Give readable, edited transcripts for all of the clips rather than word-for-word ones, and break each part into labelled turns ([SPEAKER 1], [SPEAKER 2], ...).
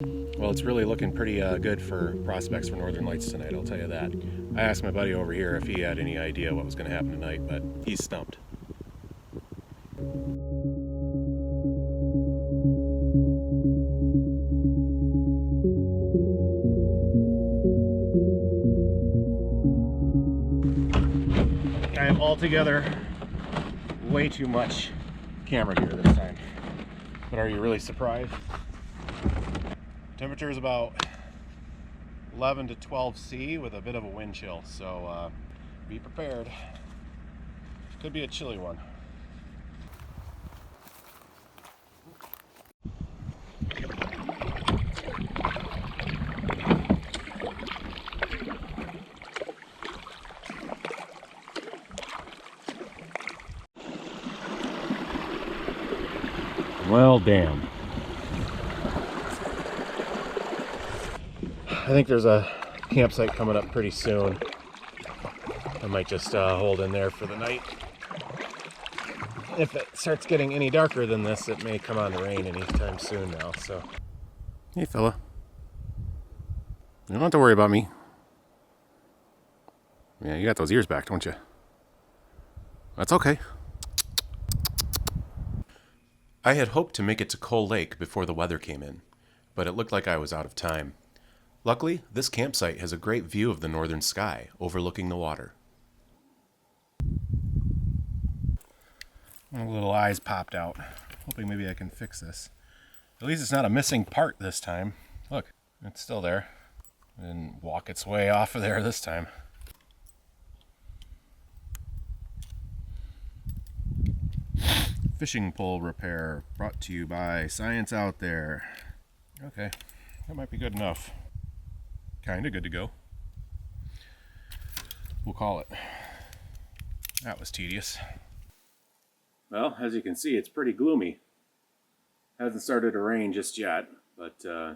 [SPEAKER 1] Well, it's really looking pretty good for prospects for northern lights tonight, I'll tell you that. I asked my buddy over here if he had any idea what was going to happen tonight, but he's stumped. I have altogether way too much camera gear this time. But are you really surprised? Temperature is about 11 to 12 C with a bit of a wind chill, so be prepared. Could be a chilly one. Well, damn. I think there's a campsite coming up pretty soon. I might just hold in there for the night. If it starts getting any darker than this, it may come on to rain anytime soon now, so. Hey, fella. You don't have to worry about me. Yeah, you got those ears back, don't you? That's okay. I had hoped to make it to Coal Lake before the weather came in, but it looked like I was out of time. Luckily, this campsite has a great view of the northern sky, overlooking the water. My little eyes popped out, hoping maybe I can fix this. At least it's not a missing part this time. Look, it's still there. It didn't walk its way off of there this time. Fishing pole repair brought to you by Science Out There. Okay, that might be good enough. Kinda good to go. We'll call it. That was tedious. Well, as you can see, it's pretty gloomy. Hasn't started to rain just yet, but I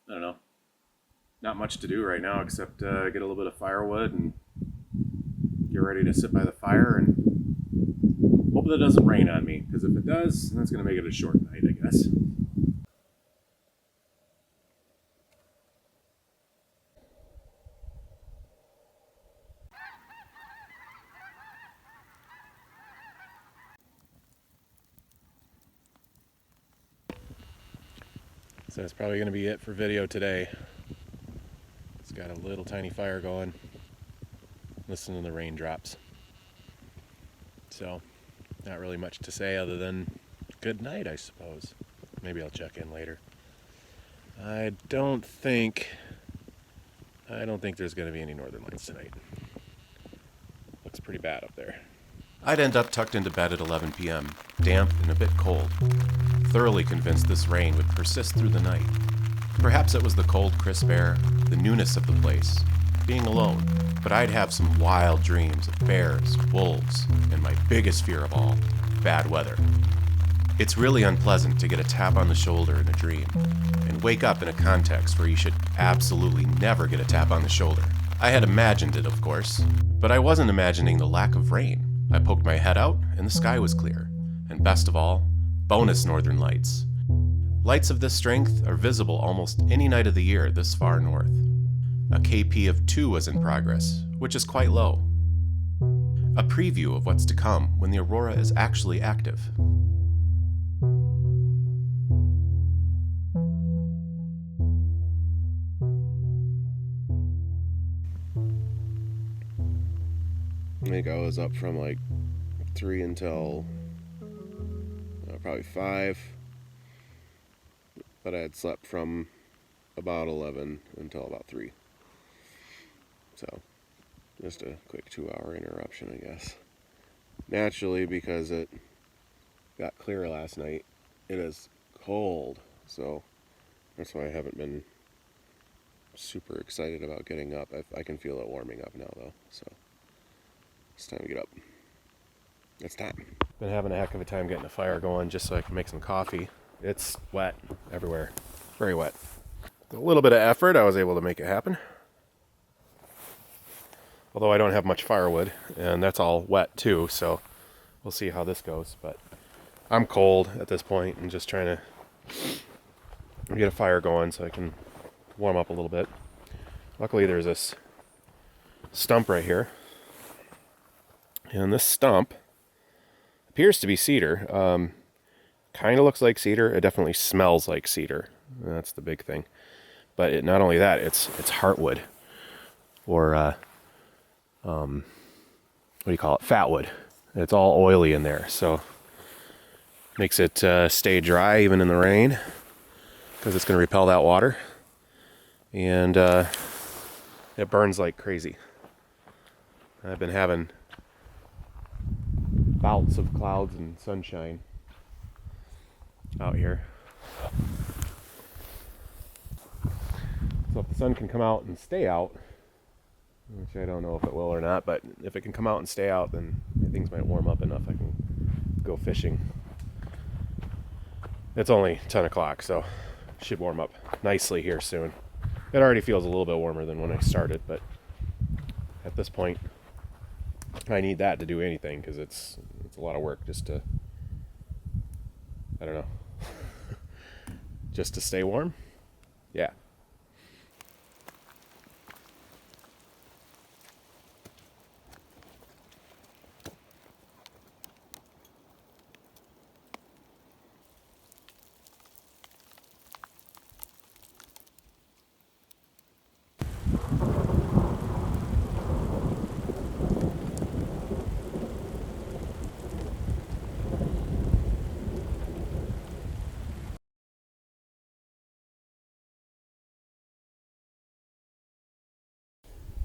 [SPEAKER 1] don't know. Not much to do right now except get a little bit of firewood and get ready to sit by the fire and hope that it doesn't rain on me, because if it does, that's going to make it a short night, I guess. So that's probably going to be it for video today. It's got a little tiny fire going. Listen to the raindrops. So, not really much to say other than good night, I suppose. Maybe I'll check in later. I don't think there's going to be any northern lights tonight. Looks pretty bad up there. I'd end up tucked into bed at 11 p.m., damp and a bit cold, thoroughly convinced this rain would persist through the night. Perhaps it was the cold, crisp air, the newness of the place, being alone, but I'd have some wild dreams of bears, wolves, and my biggest fear of all, bad weather. It's really unpleasant to get a tap on the shoulder in a dream, and wake up in a context where you should absolutely never get a tap on the shoulder. I had imagined it, of course, but I wasn't imagining the lack of rain. I poked my head out, and the sky was clear. And best of all, bonus northern lights. Lights of this strength are visible almost any night of the year this far north. A KP of 2 was in progress, which is quite low. A preview of what's to come when the Aurora is actually active. I think I was up from like 3 until probably 5, but I had slept from about 11 until about 3. So, just a quick 2-hour interruption, I guess. Naturally, because it got clear last night, it is cold, so that's why I haven't been super excited about getting up. I can feel it warming up now, though, so it's time to get up. It's time. Been having a heck of a time getting a fire going just so I can make some coffee. It's wet everywhere. Very wet. With a little bit of effort, I was able to make it happen. Although I don't have much firewood, and that's all wet too, so we'll see how this goes. But I'm cold at this point and just trying to get a fire going so I can warm up a little bit. Luckily there's this stump right here. And this stump appears to be cedar. Kind of looks like cedar. It definitely smells like cedar. That's the big thing. But not only that, it's heartwood. Or, what do you call it? Fatwood. It's all oily in there. So makes it stay dry even in the rain, because it's going to repel that water. And it burns like crazy. I've been having bouts of clouds and sunshine out here. So if the sun can come out and stay out, which I don't know if it will or not, but if it can come out and stay out, then things might warm up enough I can go fishing. It's only 10 o'clock, so it should warm up nicely here soon. It already feels a little bit warmer than when I started, but at this point I need that to do anything, because it's a lot of work just to, I don't know, just to stay warm. Yeah.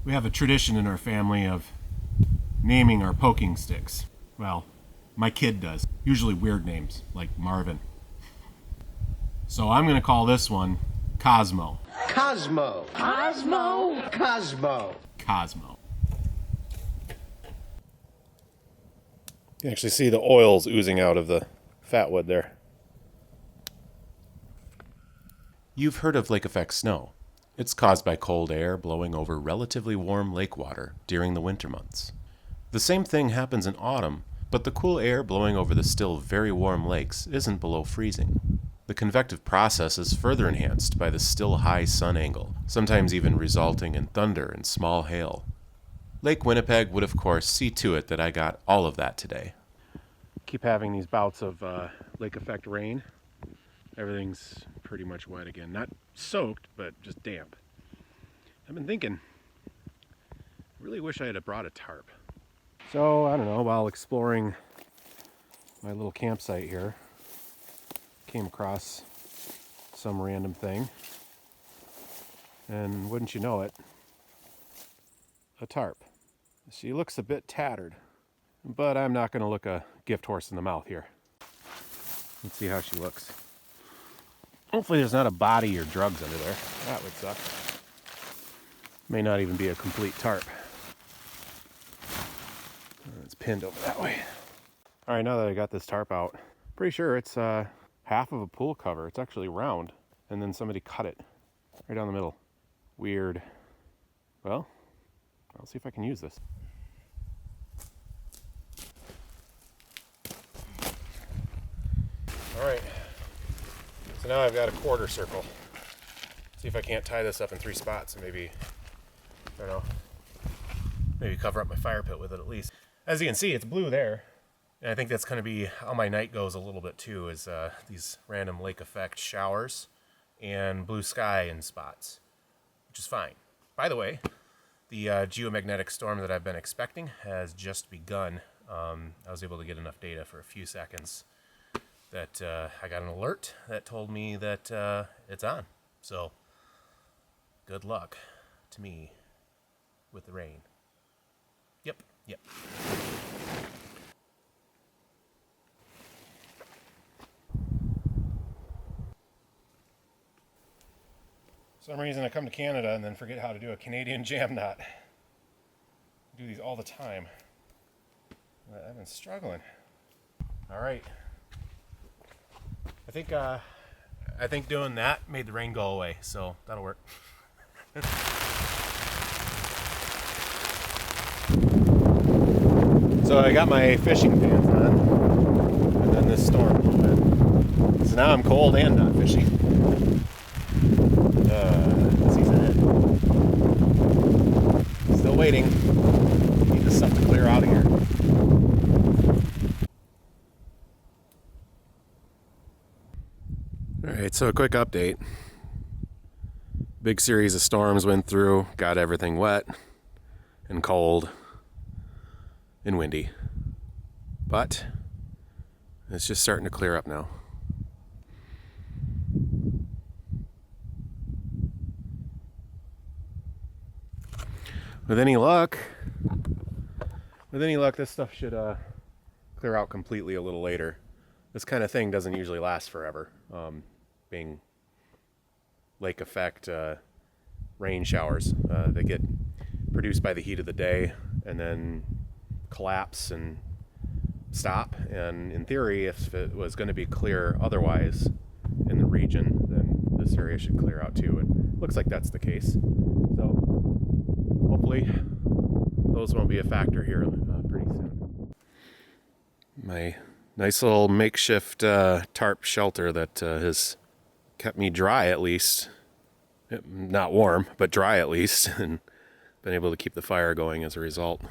[SPEAKER 1] We have a tradition in our family of naming our poking sticks. Well, my kid does. Usually weird names, like Marvin. So I'm going to call this one Cosmo.
[SPEAKER 2] Cosmo. Cosmo. Cosmo.
[SPEAKER 1] Cosmo. You can actually see the oils oozing out of the fatwood there. You've heard of lake effect snow. It's caused by cold air blowing over relatively warm lake water during the winter months. The same thing happens in autumn, but the cool air blowing over the still very warm lakes isn't below freezing. The convective process is further enhanced by the still high sun angle, sometimes even resulting in thunder and small hail. Lake Winnipeg would of course see to it that I got all of that today. Keep having these bouts of lake effect rain. Everything's pretty much wet again. Not soaked, but just damp. I've been thinking, I really wish I had brought a tarp. So, I don't know, while exploring my little campsite here, came across some random thing. And wouldn't you know it, a tarp. She looks a bit tattered, but I'm not going to look a gift horse in the mouth here. Let's see how she looks. Hopefully there's not a body or drugs under there. That would suck. May not even be a complete tarp. It's pinned over that way. Alright, now that I got this tarp out, pretty sure it's half of a pool cover. It's actually round. And then somebody cut it right down the middle. Weird. Well, I'll see if I can use this. Alright. So now I've got a quarter circle. See if I can't tie this up in 3 spots and maybe, I don't know, maybe cover up my fire pit with it at least. As you can see, it's blue there. And I think that's going to be how my night goes a little bit too, is these random lake effect showers and blue sky in spots, which is fine. By the way, the geomagnetic storm that I've been expecting has just begun. I was able to get enough data for a few seconds that I got an alert that told me that it's on. So, good luck to me with the rain. Yep. For some reason I come to Canada and then forget how to do a Canadian jam knot. I do these all the time. I've been struggling. All right. I think doing that made the rain go away, so that'll work. So I got my fishing pants on, and then this storm hit. So now I'm cold and not fishing. Season in. Still waiting. Need this stuff to clear out of here. Alright, so a quick update. Big series of storms went through, got everything wet and cold and windy. But it's just starting to clear up now. With any luck, this stuff should clear out completely a little later. This kind of thing doesn't usually last forever. Being lake effect rain showers, they get produced by the heat of the day and then collapse and stop. And in theory, if it was going to be clear otherwise in the region, then this area should clear out too. It looks like that's the case. So hopefully those won't be a factor here pretty soon. My nice little makeshift tarp shelter that has kept me dry at least. Not warm, but dry at least, and been able to keep the fire going as a result.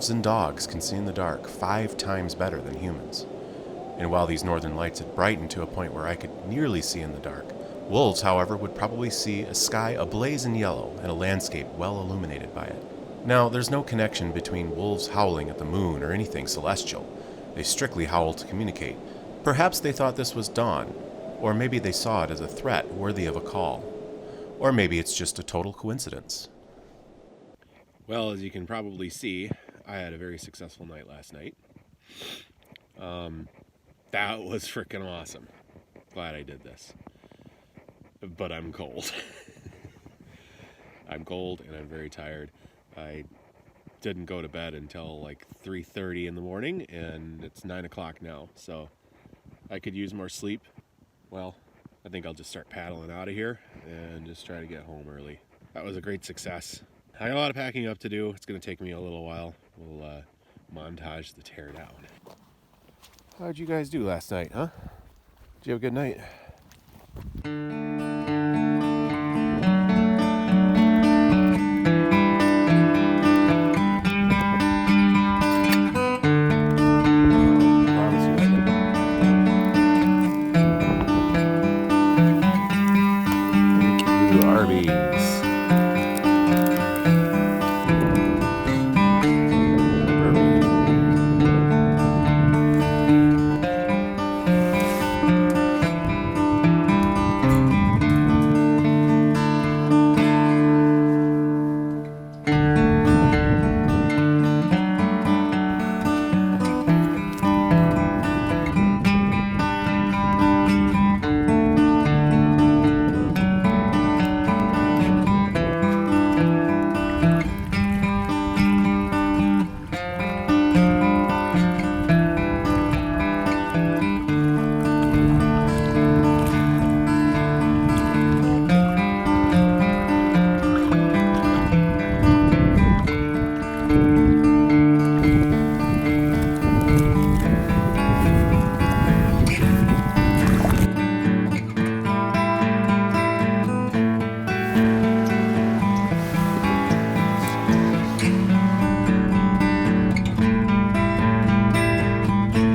[SPEAKER 1] wolves and dogs can see in the dark 5 times better than humans. And while these northern lights had brightened to a point where I could nearly see in the dark, wolves, however, would probably see a sky ablaze in yellow and a landscape well illuminated by it. Now, there's no connection between wolves howling at the moon or anything celestial. They strictly howl to communicate. Perhaps they thought this was dawn, or maybe they saw it as a threat worthy of a call. Or maybe it's just a total coincidence. Well, as you can probably see, I had a very successful night last night. That was freaking awesome. Glad I did this. But I'm cold. I'm cold and I'm very tired. I didn't go to bed until like 3:30 in the morning, and it's 9 o'clock now, so I could use more sleep. Well, I think I'll just start paddling out of here and just try to get home early. That was a great success. I got a lot of packing up to do. It's going to take me a little while. We'll montage the teardown. How'd you guys do last night, huh? Did you have a good night? Arby's.